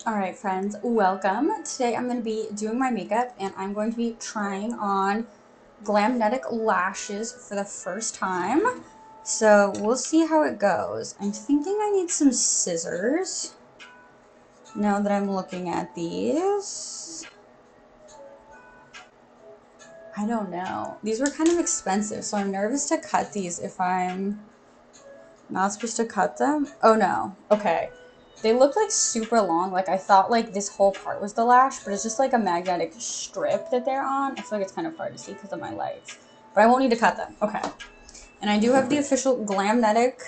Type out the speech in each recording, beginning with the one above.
Alright friends, welcome. Today I'm going to be doing my makeup and I'm going to be trying on Glamnetic lashes for the first time. So we'll see how it goes. I'm thinking I need some scissors now that I'm looking at these. I don't know. These were kind of expensive, so I'm nervous to cut these if I'm not supposed to cut them. Oh no. Okay. They look like super long. Like I thought like this whole part was the lash, but it's just like a magnetic strip that they're on. I feel like it's kind of hard to see because of my lights. But I won't need to cut them. Okay. And I do have the official Glamnetic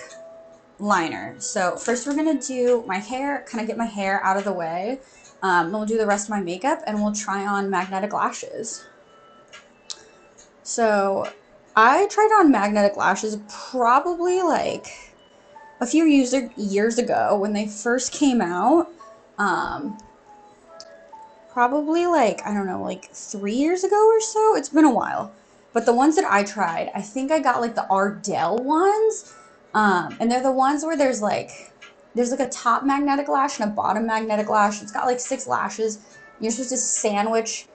liner. So first we're going to do my hair, kind of get my hair out of the way. Then we'll do the rest of my makeup and we'll try on magnetic lashes. So I tried on magnetic lashes probably like a few years ago when they first came out. Probably like, I don't know, like 3 years ago or so. It's been a while. But the ones that I tried, I think I got like the Ardell ones. And they're the ones where there's like a top magnetic lash and a bottom magnetic lash. It's got like 6 lashes. You're supposed to sandwich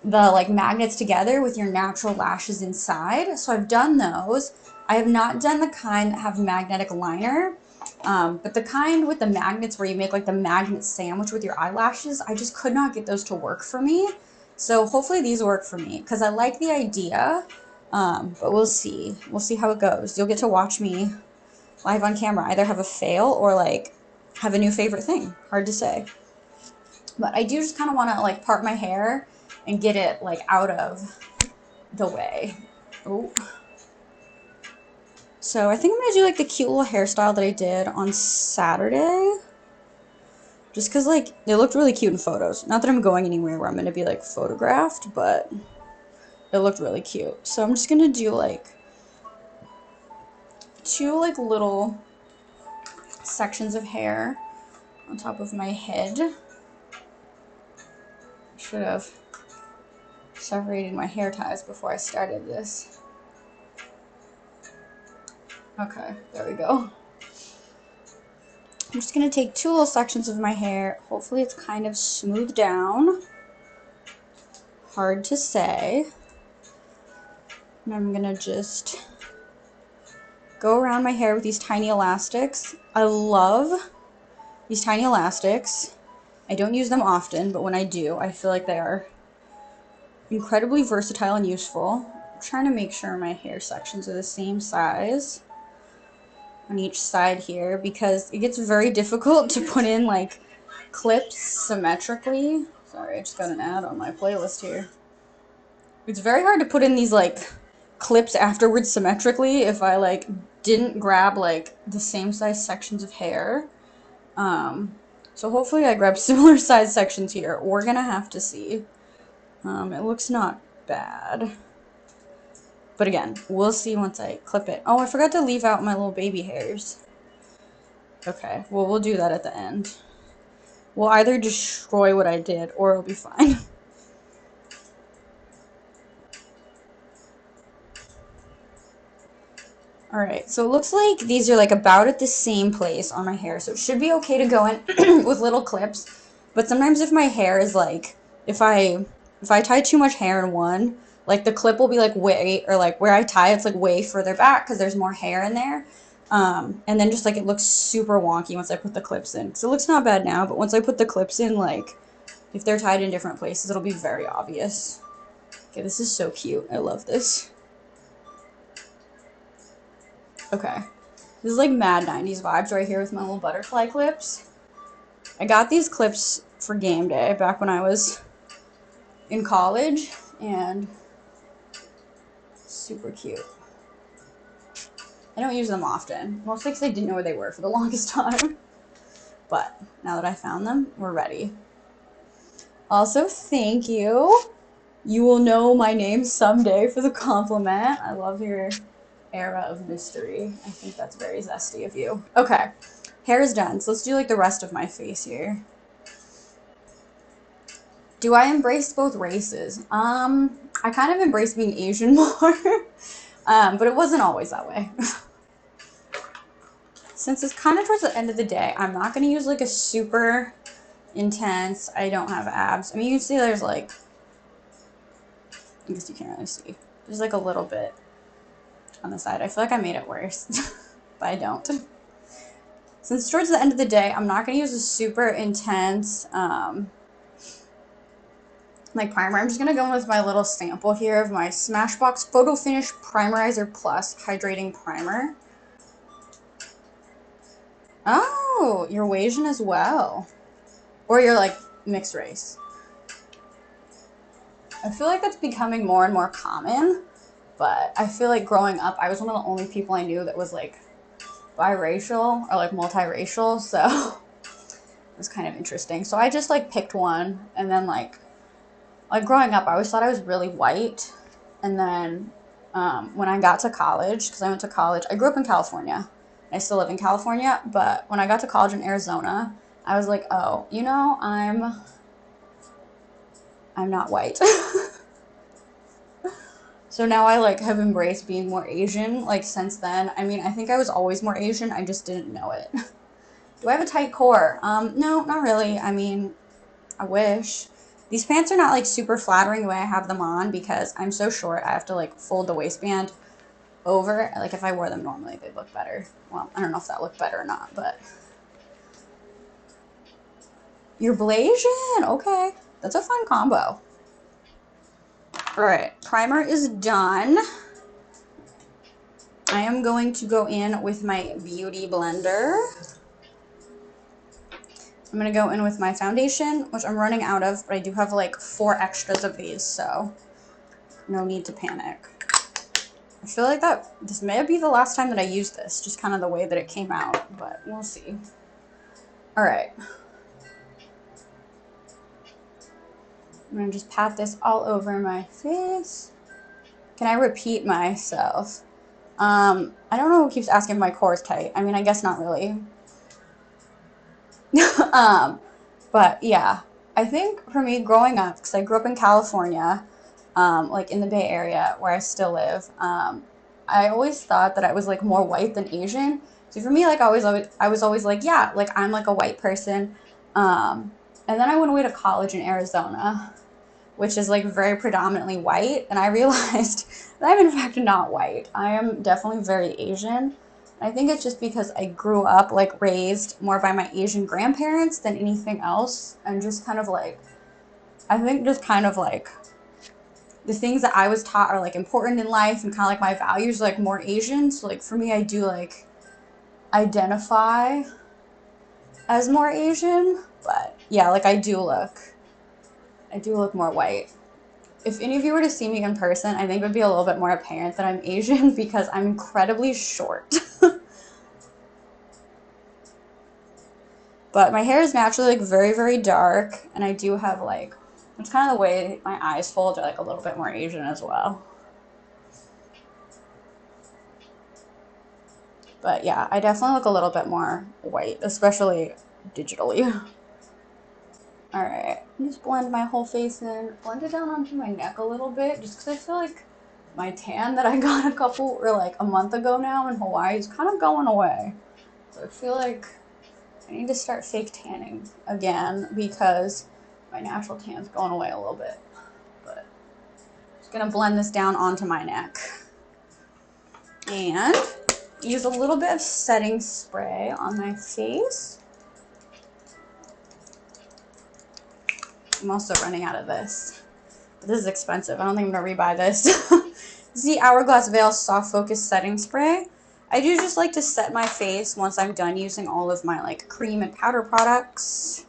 the like magnets together with your natural lashes inside. So I've done those. I have not done the kind that have magnetic liner, but the kind with the magnets where you make like the magnet sandwich with your eyelashes, I just could not get those to work for me. So hopefully these work for me because I like the idea, but we'll see. We'll see how it goes. You'll get to watch me live on camera, either have a fail or like have a new favorite thing. Hard to say. But I do just kind of want to like part my hair and get it like out of the way. Oh. So I think I'm going to do like the cute little hairstyle that I did on Saturday. Just because like it looked really cute in photos. Not that I'm going anywhere where I'm going to be like photographed, but it looked really cute. So I'm just going to do like 2 like little sections of hair on top of my head. Should have separated my hair ties before I started this. Okay, there we go. I'm just going to take 2 little sections of my hair. Hopefully it's kind of smoothed down. Hard to say. And I'm going to just go around my hair with these tiny elastics. I love these tiny elastics. I don't use them often, but when I do, I feel like they are incredibly versatile and useful. I'm trying to make sure my hair sections are the same size on each side here because it gets very difficult to put in like clips symmetrically. Sorry, I just got an ad on my playlist here. It's very hard to put in these like clips afterwards symmetrically if I like didn't grab like the same size sections of hair. So hopefully I grab similar size sections here. We're gonna have to see. It looks not bad. But again, we'll see once I clip it. Oh, I forgot to leave out my little baby hairs. Okay, well, we'll do that at the end. We'll either destroy what I did or it'll be fine. Alright, so it looks like these are like about at the same place on my hair, so it should be okay to go in with little clips. But sometimes if my hair is like, if I tie too much hair in one, like the clip will be like way, or like where I tie it's like way further back because there's more hair in there. And then just like it looks super wonky once I put the clips in. So it looks not bad now, but once I put the clips in, like if they're tied in different places, it'll be very obvious. Okay, this is so cute. I love this. Okay. This is like mad 90s vibes right here with my little butterfly clips. I got these clips for game day back when I was in college, and super cute. I don't use them often, mostly because I didn't know where they were for the longest time. But now that I found them, we're ready. Also, thank you. You will know my name someday for the compliment. I love your era of mystery. I think that's very zesty of you. Okay, hair is done, so let's do like the rest of my face here. Do I embrace both races? I kind of embrace being Asian more, but it wasn't always that way. Since it's kind of towards the end of the day, I'm not going to use like a super intense. I don't have abs. I mean, you can see there's like, I guess you can't really see. There's like a little bit on the side. I feel like I made it worse, but I don't. Since towards the end of the day, I'm not going to use a super intense like primer. I'm just going to go in with my little sample here of my Smashbox Photo Finish Primerizer Plus Hydrating Primer. Oh, you're Asian as well. Or you're like mixed race. I feel like that's becoming more and more common, but I feel like growing up, I was one of the only people I knew that was like biracial or like multiracial, so it was kind of interesting. So I just like picked one, and then like growing up, I always thought I was really white, and then when I got to college, because I went to college, I grew up in California. I still live in California, but when I got to college in Arizona, I was like, oh, you know, I'm not white. So now I like have embraced being more Asian like since then. I mean, I think I was always more Asian, I just didn't know it. Do I have a tight core? No, not really. I mean, I wish. These pants are not like super flattering the way I have them on because I'm so short. I have to like fold the waistband over. Like if I wore them normally, they'd look better. Well, I don't know if that looked better or not, but you're Blasian. Okay, that's a fun combo. All right, primer is done. I am going to go in with my beauty blender. I'm going to go in with my foundation, which I'm running out of, but I do have like 4 extras of these, so no need to panic. I feel like this may be the last time that I use this, just kind of the way that it came out, but we'll see. All right. I'm going to just pat this all over my face. Can I repeat myself? I don't know who keeps asking if my core is tight. I mean, I guess not really. But yeah, I think for me growing up, because I grew up in California, like in the Bay Area where I still live, I always thought that I was like more white than Asian. So for me, like I was always like, yeah, like I'm like a white person. And then I went away to college in Arizona, which is like very predominantly white, and I realized that I'm in fact not white. I am definitely very Asian. I think it's just because I grew up like raised more by my Asian grandparents than anything else, and just kind of like, I think just kind of like the things that I was taught are like important in life, and kind of like my values are like more Asian. So like for me, I do like identify as more Asian, but yeah, like I do look more white. If any of you were to see me in person, I think it would be a little bit more apparent that I'm Asian because I'm incredibly short. But my hair is naturally like very, very dark, and I do have like, it's kind of the way my eyes fold are like a little bit more Asian as well. But yeah, I definitely look a little bit more white, especially digitally. Alright, just blend my whole face in. Blend it down onto my neck a little bit, just because I feel like my tan that I got a month ago now in Hawaii is kind of going away. So I feel like I need to start fake tanning again because my natural tan's going away a little bit. But I'm just going to blend this down onto my neck. And use a little bit of setting spray on my face. I'm also running out of this. But this is expensive. I don't think I'm going to rebuy this. This is the Hourglass Veil Soft Focus Setting Spray. I do just like to set my face once I'm done using all of my like cream and powder products.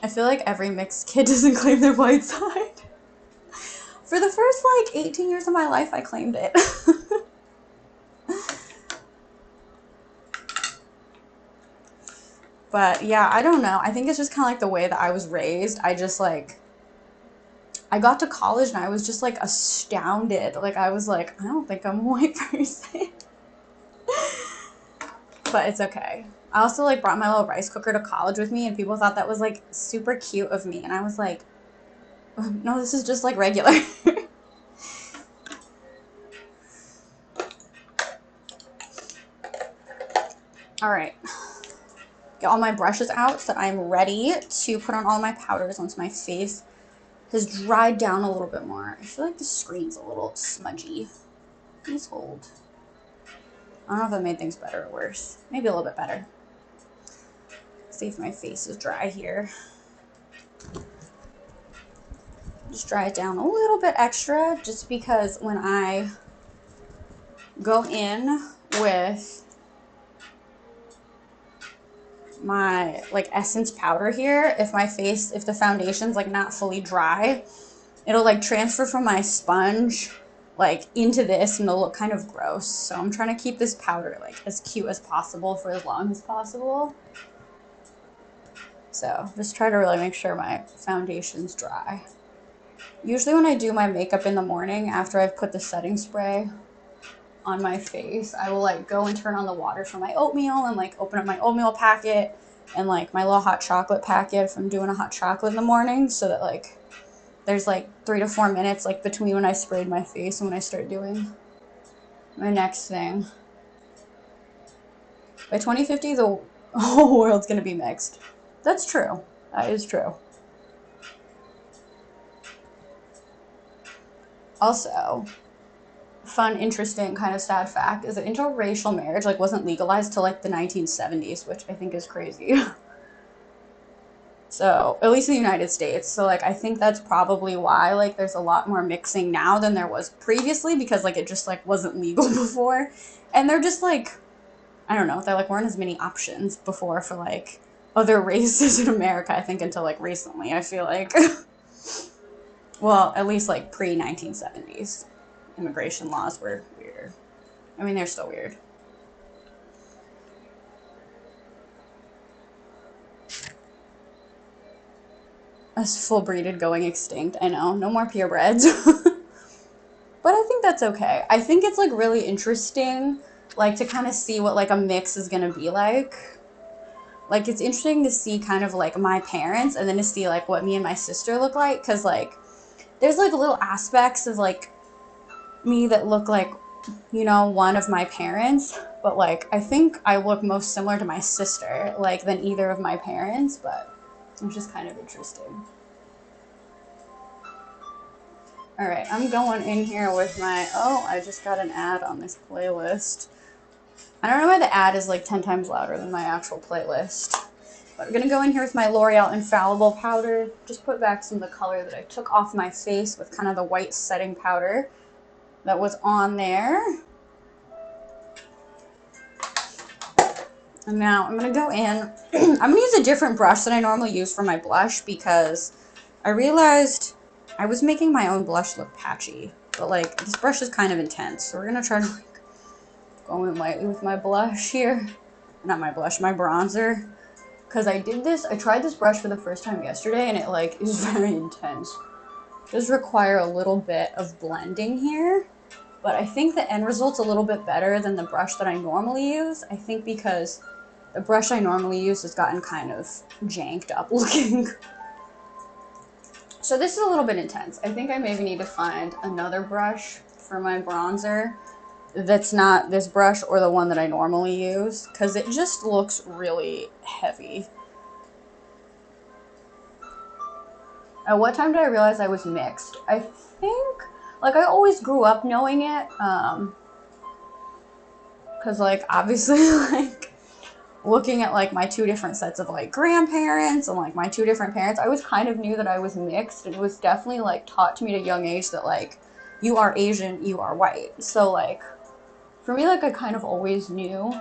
I feel like every mixed kid doesn't claim their white side. For the first like 18 years of my life, I claimed it. But yeah, I don't know. I think it's just kind of like the way that I was raised. I just like, I got to college and I was just like astounded. Like I was like, I don't think I'm a white person. But it's okay. I also like brought my little rice cooker to college with me, and people thought that was like super cute of me. And I was like, no, this is just like regular. All right. Get all my brushes out so that I'm ready to put on all my powders once my face has dried down a little bit more. I feel like the screen's a little smudgy. Please hold. I don't know if that made things better or worse. Maybe a little bit better. See if my face is dry here. Just dry it down a little bit extra, just because when I go in with my like essence powder here, if the foundation's like not fully dry, it'll like transfer from my sponge like into this and it'll look kind of gross. So I'm trying to keep this powder like as cute as possible for as long as possible. So just try to really make sure my foundation's dry. Usually when I do my makeup in the morning after I've put the setting spray on my face, I will like go and turn on the water for my oatmeal and like open up my oatmeal packet and like my little hot chocolate packet if I'm doing a hot chocolate in the morning, so that like there's like 3 to 4 minutes like between when I sprayed my face and when I start doing my next thing. By 2050 the whole world's gonna be mixed. That's true. That is true. Also, fun, interesting, kind of sad fact is that interracial marriage like wasn't legalized till like the 1970s, which I think is crazy. So, at least in the United States. So like I think that's probably why like there's a lot more mixing now than there was previously, because like it just like wasn't legal before. And they're just like, I don't know, there like weren't as many options before for like other races in America, I think, until like recently, I feel like. Well, at least like pre-1970s. Immigration laws were weirder. I mean, they're still weird. Us full breeded going extinct. I know. No more purebreds. But I think that's okay. I think it's like really interesting, like to kind of see what like a mix is gonna be like. Like it's interesting to see kind of like my parents and then to see like what me and my sister look like, because like there's like little aspects of like me that look like, you know, one of my parents, but like I think I look most similar to my sister like than either of my parents, but it's just kind of interesting. All right, I'm going in here with my, oh, I just got an ad on this playlist. I don't know why the ad is like 10 times louder than my actual playlist. But I'm gonna go in here with my L'Oreal Infallible powder. Just put back some of the color that I took off my face with kind of the white setting powder that was on there. And now I'm gonna go in. I'm gonna use a different brush than I normally use for my blush, because I realized I was making my own blush look patchy. But like this brush is kind of intense, so we're gonna try to like go in lightly with my blush here. Not my blush, my bronzer. Because I tried this brush for the first time yesterday, and it like is very intense. It does require a little bit of blending here, but I think the end result's a little bit better than the brush that I normally use. I think because the brush I normally use has gotten kind of janked up looking. So this is a little bit intense. I think I maybe need to find another brush for my bronzer that's not this brush or the one that I normally use, because it just looks really heavy. At what time did I realize I was mixed? I think, like, I always grew up knowing it, because, like, obviously, like, looking at, like, my 2 different sets of, like, grandparents and, like, my 2 different parents, I always kind of knew that I was mixed, and it was definitely, like, taught to me at a young age that, like, you are Asian, you are white. So, like, for me, like, I kind of always knew.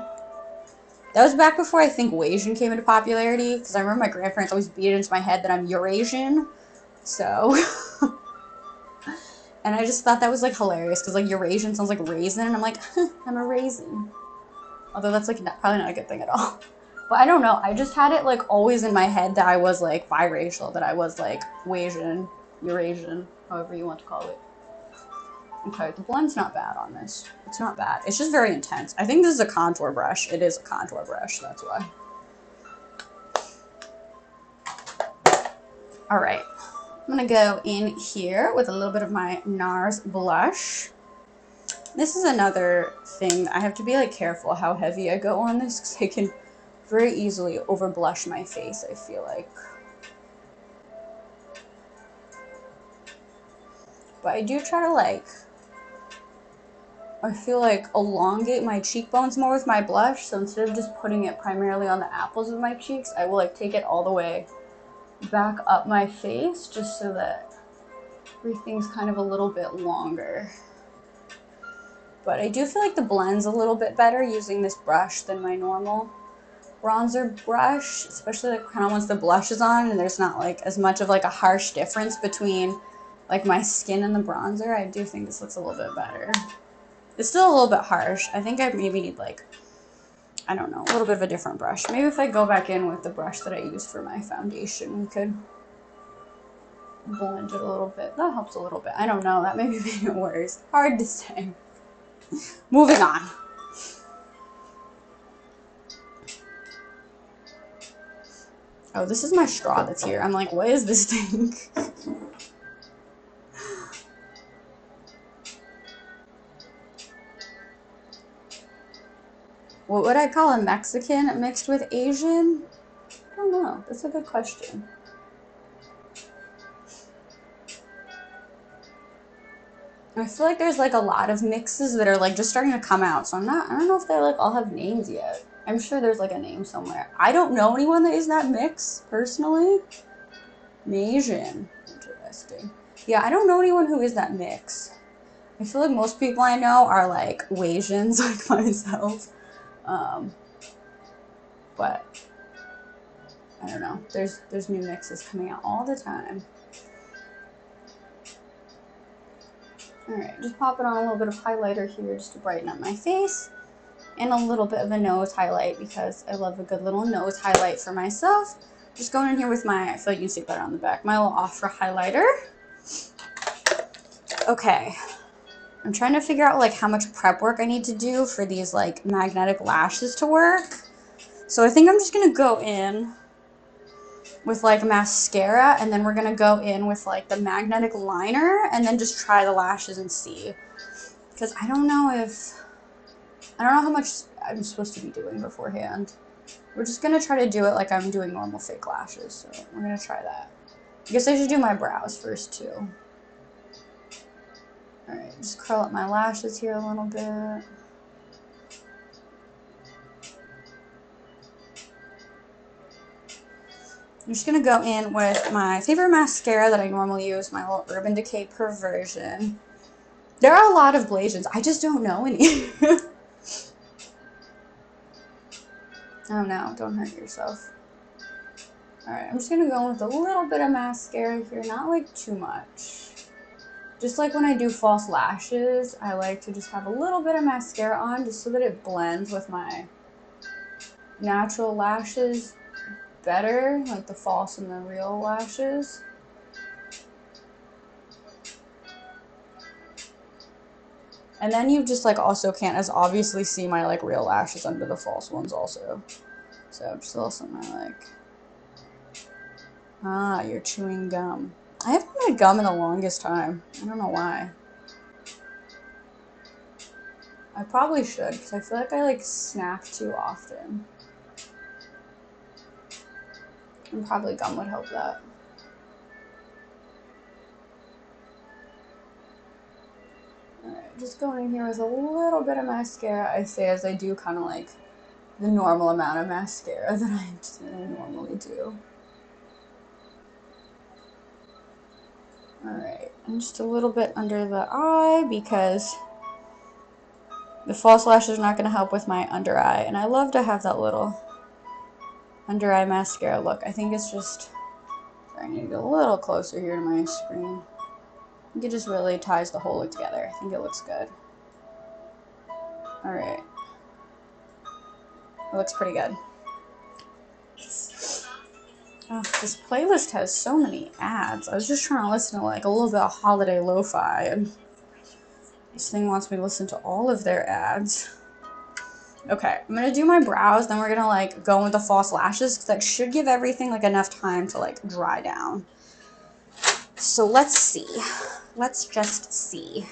That was back before I think Wasian came into popularity, because I remember my grandparents always beat it into my head that I'm Eurasian. So, and I just thought that was like hilarious, because like Eurasian sounds like raisin, and I'm like, I'm a raisin. Although that's like probably not a good thing at all. But I don't know, I just had it like always in my head that I was like biracial, that I was like Wasian, Eurasian, however you want to call it. Okay, the blend's not bad on this. It's not bad. It's just very intense. I think this is a contour brush. It is a contour brush, that's why. All right. I'm gonna go in here with a little bit of my NARS blush. This is another thing. I have to be like careful how heavy I go on this because I can very easily over blush my face, I feel like. But I do try to like, I feel like elongate my cheekbones more with my blush. So instead of just putting it primarily on the apples of my cheeks, I will like take it all the way back up my face just so that everything's kind of a little bit longer. But I do feel like the blend's a little bit better using this brush than my normal bronzer brush, especially like kind of once the blush is on and there's not like as much of like a harsh difference between like my skin and the bronzer. I do think this looks a little bit better. It's still a little bit harsh. I think I maybe need like, I don't know, a little bit of a different brush. Maybe if I go back in with the brush that I used for my foundation, we could blend it a little bit. That helps a little bit. I don't know. That maybe made it worse. Hard to say. Moving on. Oh, this is my straw that's here. I'm like, what is this thing? What would I call a Mexican mixed with Asian? I don't know. That's a good question. I feel like there's like a lot of mixes that are like just starting to come out. So I don't know if they like all have names yet. I'm sure there's like a name somewhere. I don't know anyone that is that mix personally. Asian. Interesting. Yeah, I don't know anyone who is that mix. I feel like most people I know are like Wasians like myself. But I don't know. There's new mixes coming out all the time. Alright, just popping on a little bit of highlighter here just to brighten up my face. And a little bit of a nose highlight because I love a good little nose highlight for myself. Just going in here with my, I feel like you can see better on the back, my little Ofra highlighter. Okay. I'm trying to figure out like how much prep work I need to do for these like magnetic lashes to work. So I think I'm just going to go in with like mascara and then we're going to go in with like the magnetic liner and then just try the lashes and see. Because I don't know how much I'm supposed to be doing beforehand. We're just going to try to do it like I'm doing normal fake lashes. So we're going to try that. I guess I should do my brows first too. Alright, just curl up my lashes here a little bit. I'm just going to go in with my favorite mascara that I normally use, my little Urban Decay Perversion. There are a lot of Blasians. I just don't know any. Oh no, don't hurt yourself. Alright, I'm just going to go in with a little bit of mascara here, not like too much. Just like when I do false lashes, I like to just have a little bit of mascara on just so that it blends with my natural lashes better, like the false and the real lashes. And then you just like also can't as obviously see my like real lashes under the false ones also. So just a little something I like. Ah, you're chewing gum. I haven't had gum in the longest time. I don't know why. I probably should, because I feel like I like snack too often. And probably gum would help that. Alright, just going in here with a little bit of mascara, I say as I do kind of like the normal amount of mascara that I normally do. Alright, and just a little bit under the eye because the false lash is not going to help with my under eye. And I love to have that little under eye mascara look. I think it's just, sorry, I need to get a little closer here to my screen. I think it just really ties the whole look together. I think it looks good. Alright. It looks pretty good. Oh, this playlist has so many ads. I was just trying to listen to like a little bit of holiday lo-fi and this thing wants me to listen to all of their ads. Okay, I'm gonna do my brows, then we're gonna like go with the false lashes because that should give everything like enough time to like dry down. So let's see. Let's just see.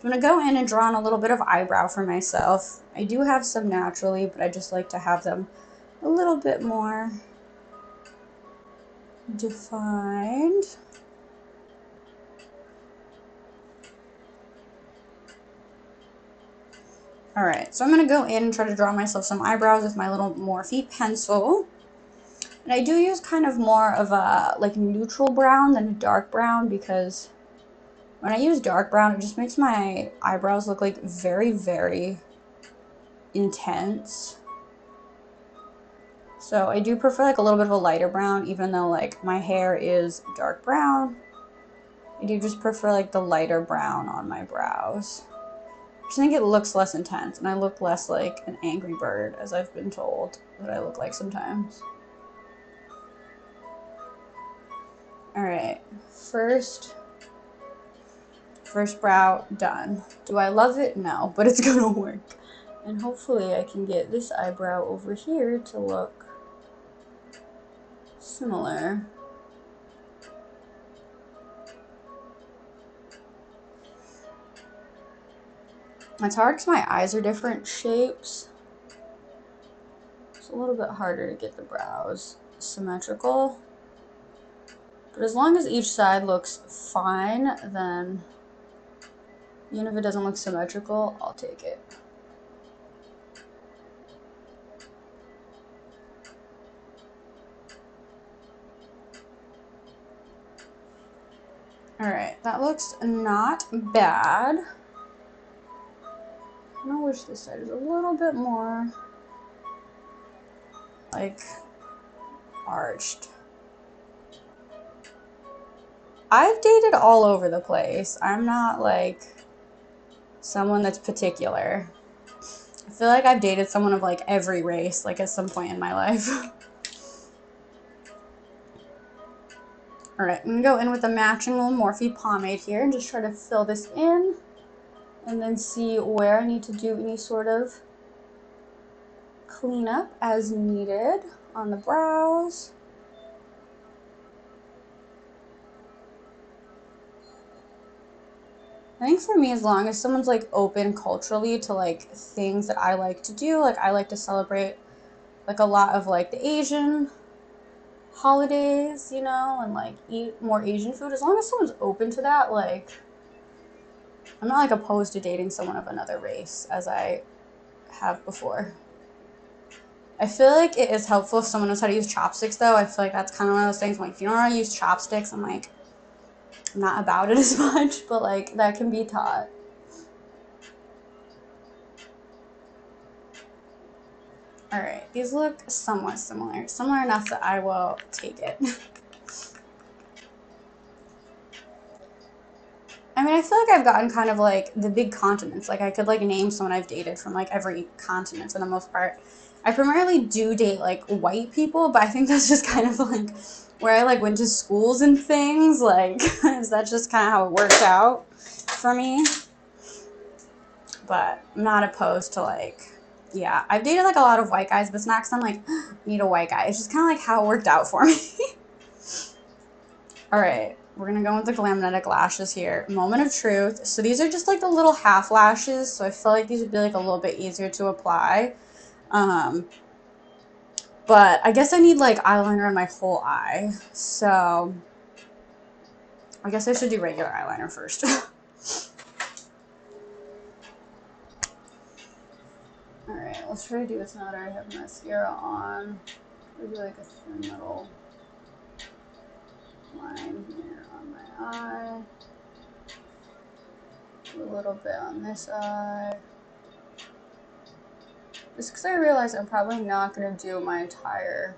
I'm going to go in and draw on a little bit of eyebrow for myself. I do have some naturally, but I just like to have them a little bit more defined. Alright, so I'm going to go in and try to draw myself some eyebrows with my little Morphe pencil. And I do use kind of more of a like neutral brown than a dark brown, because when I use dark brown, it just makes my eyebrows look like very, very intense. So I do prefer like a little bit of a lighter brown, even though like my hair is dark brown. I do just prefer like the lighter brown on my brows. I think it looks less intense, and I look less like an angry bird, as I've been told that I look like sometimes. Alright, first brow done. Do I love it? No, but it's gonna work. And hopefully I can get this eyebrow over here to look similar. It's hard because my eyes are different shapes. It's a little bit harder to get the brows symmetrical. But as long as each side looks fine, then even if it doesn't look symmetrical, I'll take it. Alright, that looks not bad. I wish this side is a little bit more like arched. I've dated all over the place. I'm not like someone that's particular. I feel like I've dated someone of like every race, like at some point in my life. Alright, I'm gonna go in with a matching little Morphe pomade here and just try to fill this in, and then see where I need to do any sort of cleanup as needed on the brows. I think for me, as long as someone's like open culturally to like things that I like to do, like I like to celebrate like a lot of like the Asian holidays, you know, and like eat more Asian food. As long as someone's open to that, like I'm not like opposed to dating someone of another race, as I have before. I feel like it is helpful if someone knows how to use chopsticks, though. I feel like that's kind of one of those things, like, if you don't know how to use chopsticks, I'm like, I'm not about it as much, but like, that can be taught. Alright, these look somewhat similar. Similar enough that I will take it. I mean, I feel like I've gotten kind of like the big continents. Like, I could like name someone I've dated from like every continent for the most part. I primarily do date like white people, but I think that's just kind of like where I like went to schools and things. Like, that's just kind of how it worked out for me. But I'm not opposed to like, yeah, I've dated like a lot of white guys, but it's not because I'm like, need a white guy. It's just kind of like how it worked out for me. Alright, we're going to go with the Glamnetic lashes here. Moment of truth. So these are just like the little half lashes, so I feel like these would be like a little bit easier to apply. But I guess I need like eyeliner on my whole eye, so I guess I should do regular eyeliner first. Alright, let's try to do this now that I have mascara on. Maybe like a thin little line here on my eye. A little bit on this eye. Just because I realize I'm probably not going to do my entire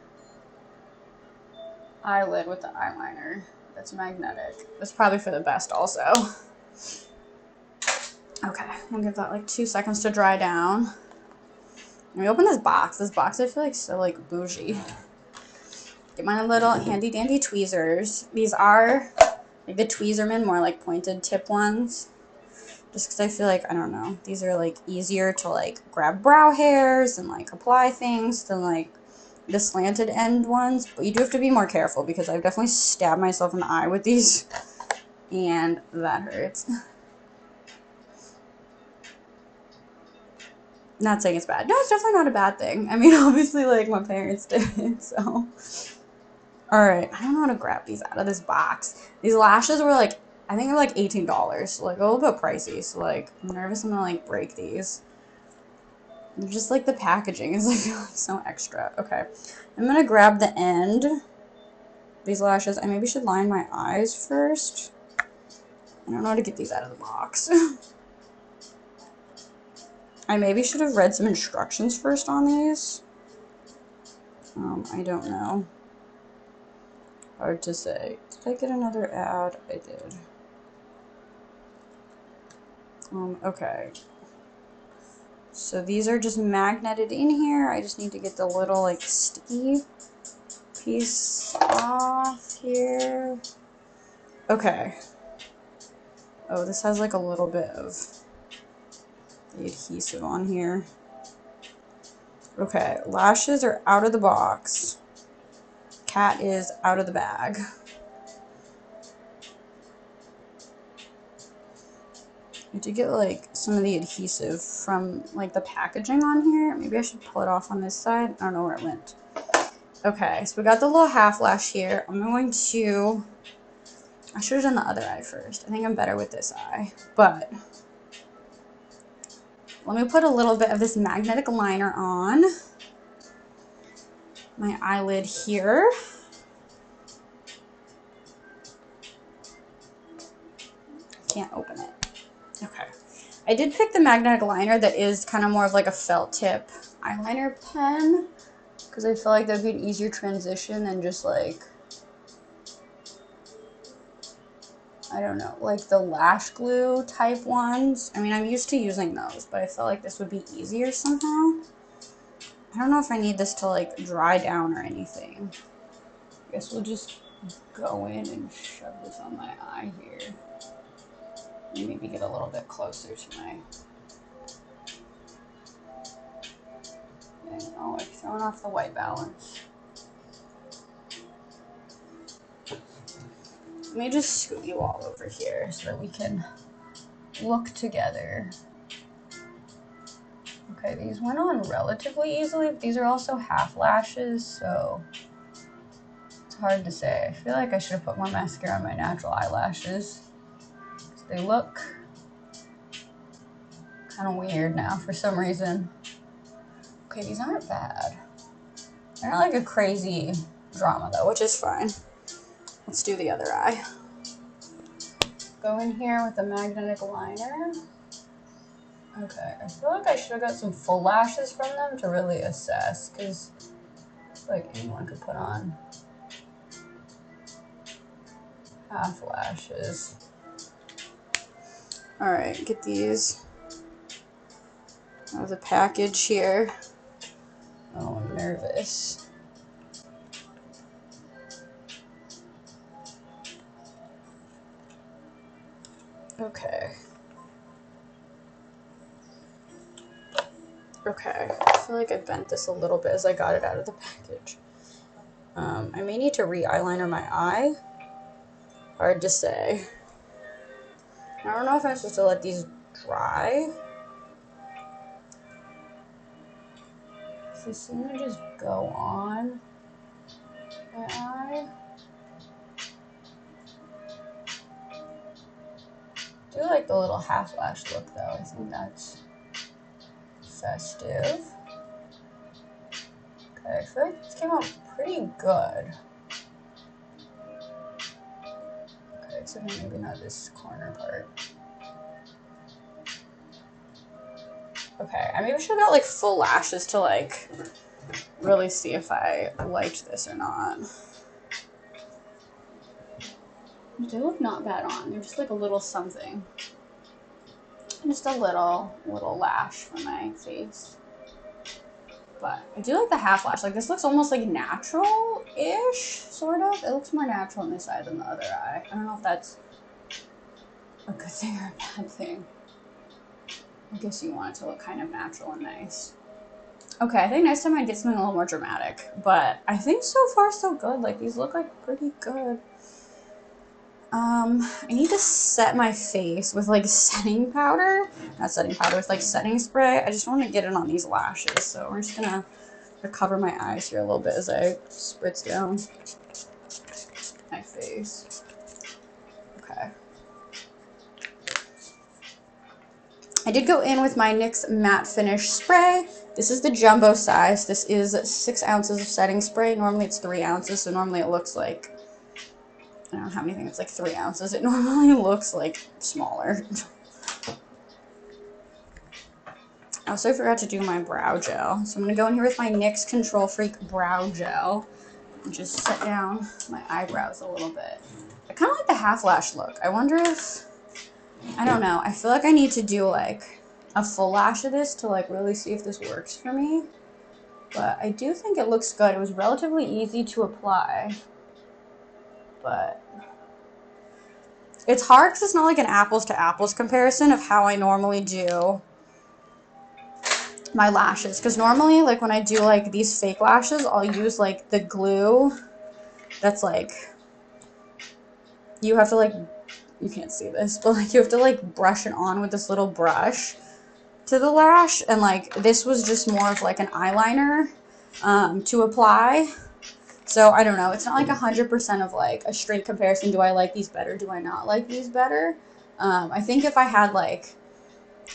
eyelid with the eyeliner that's magnetic. That's probably for the best also. Okay, I'll give that like 2 seconds to dry down. Let me open this box. This box I feel like so like bougie. Get my little handy dandy tweezers. These are like the Tweezerman, more like pointed tip ones. Just because I feel like, I don't know, these are like easier to like grab brow hairs and like apply things than like the slanted end ones. But you do have to be more careful because I've definitely stabbed myself in the eye with these and that hurts. Not saying it's bad. No, it's definitely not a bad thing. I mean, obviously, like, my parents did it, so. Alright, I don't know how to grab these out of this box. These lashes were, like, I think they're, like, $18. So, like, a little bit pricey. So, like, I'm nervous I'm gonna, like, break these. Just, like, the packaging is, like, so extra. Okay. I'm gonna grab the end. These lashes. I maybe should line my eyes first. I don't know how to get these out of the box. I maybe should have read some instructions first on these. I don't know. Hard to say. Did I get another ad? I did. Okay. So these are just magneted in here. I just need to get the little, like, sticky piece off here. Okay. Oh, this has, like, a little bit of the adhesive on here. Okay, lashes are out of the box. Cat is out of the bag. I did get, like, some of the adhesive from, like, the packaging on here. Maybe I should pull it off on this side. I don't know where it went. Okay, so we got the little half lash here. I'm going to... I should have done the other eye first. I think I'm better with this eye. But let me put a little bit of this magnetic liner on my eyelid here. Can't open it. Okay. I did pick the magnetic liner that is kind of more of like a felt tip eyeliner pen because I feel like that would be an easier transition than just like, I don't know, like the lash glue type ones. I mean, I'm used to using those, but I felt like this would be easier somehow. I don't know if I need this to like dry down or anything. I guess we'll just go in and shove this on my eye here. And maybe get a little bit closer to my... Oh, I've thrown off the white balance. Let me just scoot you all over here so that we can look together. Okay, these went on relatively easily, but these are also half lashes, so it's hard to say. I feel like I should have put more mascara on my natural eyelashes. They look kind of weird now for some reason. Okay, these aren't bad. They're not like a crazy drama though, which is fine. Let's do the other eye. Go in here with the magnetic liner. Okay, I feel like I should have got some full lashes from them to really assess, because like anyone could put on half lashes. All right, get these out of the package here. Oh, I'm nervous. Okay. Okay, I feel like I bent this a little bit as I got it out of the package. I may need to re-eyeliner my eye. Hard to say. I don't know if I'm supposed to let these dry. They seem to just go on my eye. I do like the little half lash look though. I think that's festive. Okay, I feel like this came out pretty good. Okay, except maybe not this corner part. Okay, I maybe should have got like full lashes to like really see if I liked this or not. They look not bad on. They're just like a little something. Just a little lash for my face. But I do like the half lash. Like this looks almost like natural-ish, sort of. It looks more natural on this side than the other eye. I don't know if that's a good thing or a bad thing. I guess you want it to look kind of natural and nice. Okay, I think next time I get something a little more dramatic. But I think so far so good. Like these look like pretty good. I need to set my face with like setting powder. Not setting powder, with like setting spray. I just want to get it on these lashes. So we're just gonna cover my eyes here a little bit as I spritz down my face. Okay. I did go in with my NYX Matte Finish Spray. This is the jumbo size. This is 6 ounces of setting spray. Normally it's 3 ounces, so normally it looks like, I don't know how many things, it's like 3 ounces. It normally looks like smaller. I also forgot to do my brow gel. So I'm going to go in here with my NYX Control Freak Brow Gel and just set down my eyebrows a little bit. I kind of like the half lash look. I wonder if, I don't know. I feel like I need to do like a full lash of this to like really see if this works for me. But I do think it looks good. It was relatively easy to apply. But it's hard because it's not like an apples to apples comparison of how I normally do my lashes. Because normally like when I do like these fake lashes, I'll use like the glue that's like, you have to like, you can't see this, but like you have to like brush it on with this little brush to the lash, and like this was just more of like an eyeliner to apply. So I don't know, it's not like 100% of like a straight comparison. Do I like these better? Do I not like these better? I think if I had like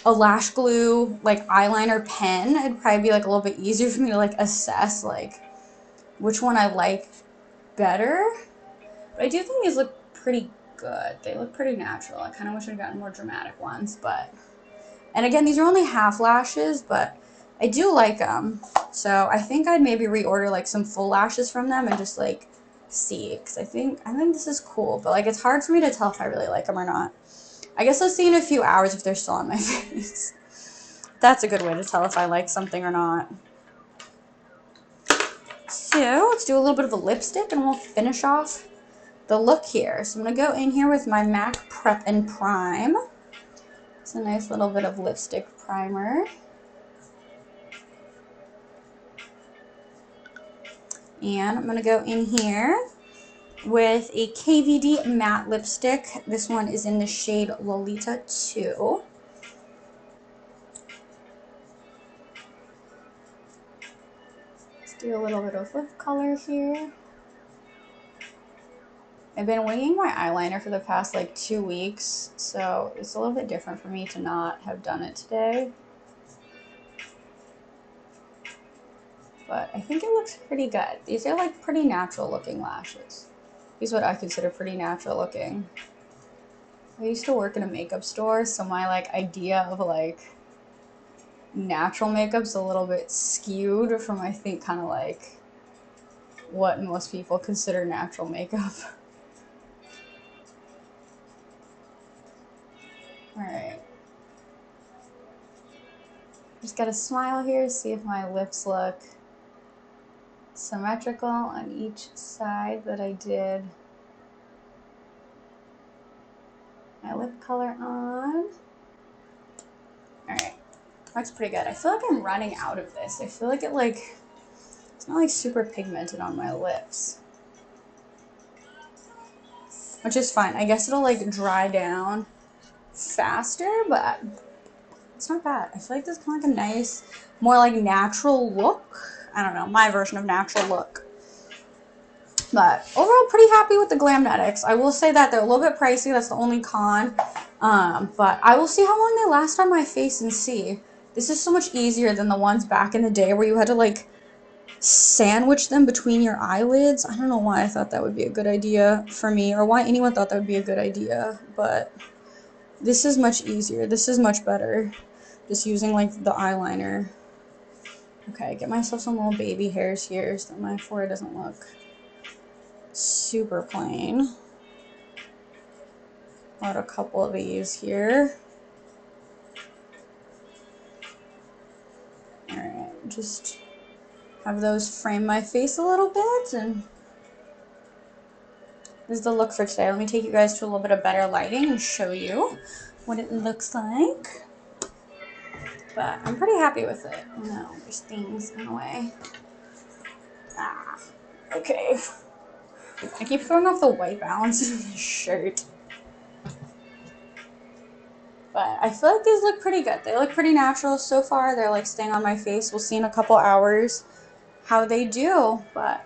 a lash glue like eyeliner pen, it'd probably be like a little bit easier for me to like assess like which one I like better. But I do think these look pretty good. They look pretty natural. I kind of wish I'd gotten more dramatic ones, but, and again, these are only half lashes, but I do like them. So I think I'd maybe reorder like some full lashes from them and just like see, because I think this is cool, but like it's hard for me to tell if I really like them or not. I guess I'll see in a few hours if they're still on my face. That's a good way to tell if I like something or not. So let's do a little bit of a lipstick and we'll finish off the look here. So I'm going to go in here with my MAC Prep and Prime. It's a nice little bit of lipstick primer. And I'm going to go in here with a KVD matte lipstick. This one is in the shade Lolita 2. Let's do a little bit of lip color here. I've been winging my eyeliner for the past like 2 weeks, so it's a little bit different for me to not have done it today. But I think it looks pretty good. These are like pretty natural looking lashes. These are what I consider pretty natural looking. I used to work in a makeup store, so my like idea of like natural makeup's a little bit skewed from, I think, kind of like what most people consider natural makeup. Alright. Just gotta smile here, see if my lips look symmetrical on each side that I did my lip color on. Alright. Looks pretty good. I feel like I'm running out of this. I feel like it like, it's not like super pigmented on my lips. Which is fine. I guess it'll like dry down faster, but it's not bad. I feel like this is kind of like a nice, more like natural look. I don't know, my version of natural look. But overall, pretty happy with the Glamnetics. I will say that they're a little bit pricey. That's the only con. But I will see how long they last on my face and see. This is so much easier than the ones back in the day where you had to like sandwich them between your eyelids. I don't know why I thought that would be a good idea for me, or why anyone thought that would be a good idea, but this is much easier. This is much better. Just using like the eyeliner. Okay, get myself some little baby hairs here so that my forehead doesn't look super plain. Add a couple of these here. Alright, just have those frame my face a little bit, and this is the look for today. Let me take you guys to a little bit of better lighting and show you what it looks like. But I'm pretty happy with it. Oh no, there's things in the way. Ah, okay. I keep throwing off the white balance in this shirt. But I feel like these look pretty good. They look pretty natural so far. They're like staying on my face. We'll see in a couple hours how they do, but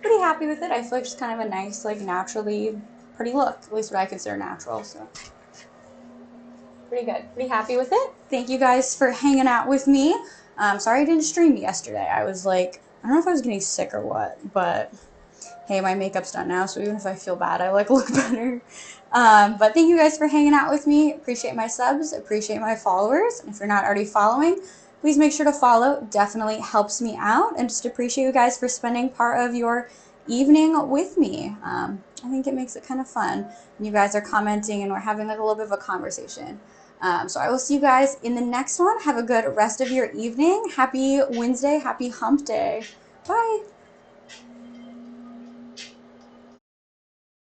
pretty happy with it. I feel like it's kind of a nice, like naturally pretty look, at least what I consider natural, so pretty good. Pretty happy with it. Thank you guys for hanging out with me. Sorry I didn't stream yesterday. I was like, I don't know if I was getting sick or what, but hey, my makeup's done now, so even if I feel bad, I like look better. But thank you guys for hanging out with me. Appreciate my subs, appreciate my followers. And if you're not already following, please make sure to follow. Definitely helps me out, and just appreciate you guys for spending part of your evening with me. I think it makes it kind of fun when you guys are commenting and we're having like a little bit of a conversation. So I will see you guys in the next one. Have a good rest of your evening. Happy Wednesday. Happy hump day. Bye.